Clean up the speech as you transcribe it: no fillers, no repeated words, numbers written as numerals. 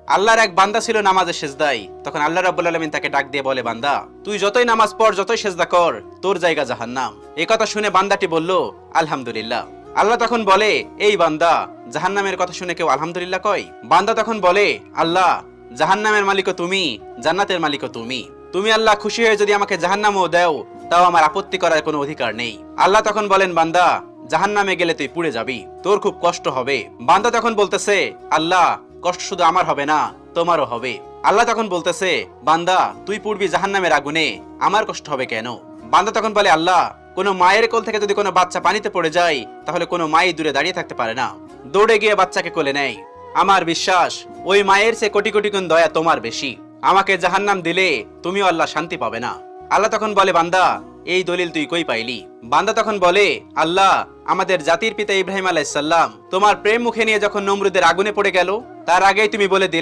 আল্লাহর এক বান্দা ছিল নামাজে সেজদায়। তখন আল্লাহ রাব্বুল আলামিন তাকে ডাক দিয়ে বলে, বান্দা তুই যতই নামাজ পড়, যতই সেজদা কর, তোর জায়গা জাহান্নাম। এই কথা শুনে বান্দাটি বলল, আলহামদুলিল্লাহ। আল্লাহ তখন বলে, এই বান্দা, জাহান্নামের কথা শুনে কেউ আলহামদুলিল্লাহ কয়? বান্দা তখন বলে, আল্লাহ, জাহান্নামের মালিকও তুমি, জান্নাতের মালিকও তুমি। তুমি আল্লাহ খুশি হয়ে যদি আমাকে জাহান্নামও দাও, তাও আমার আপত্তি করার কোনো অধিকার নেই। আল্লাহ তখন বলেন, বান্দা, জাহান্নামে গেলে তুই পুড়ে যাবি, তোর খুব কষ্ট হবে। বান্দা তখন বলতেছে, আল্লাহ, কষ্ট শুধু আমার হবে না, তোমারও হবে। আল্লাহ তখন বলতেছে, বান্দা, তুই পুড়বি জাহান্নামের আগুনে, আমার কষ্ট হবে কেন? বান্দা তখন বলে, আল্লাহ, কোনো মায়ের কোল থেকে যদি কোনো বাচ্চা পানিতে পড়ে যায়, তাহলে কোনো মাই দূরে দাঁড়িয়ে থাকতে পারে না, দৌড়ে গিয়ে বাচ্চাকে কোলে নেয়। আমার বিশ্বাস, ওই মায়ের চেয়ে কোটি কোটি গুণ দয়া তোমার বেশি। আমাকে জাহান্নাম দিলে তুমিও আল্লাহ শান্তি পাবে না। আল্লাহ তখন বলে, বান্দা, এই দলিল তুই কই পাইলি? বান্দা তখন বলে, আল্লাহ, আমাদের জাতির পিতা ইব্রাহিম আলাইহিস সালাম তোমার প্রেম মুখে নিয়ে যখন নমরুদের আগুনে পড়ে গেল, তার আগেই তুমি বলে দিলে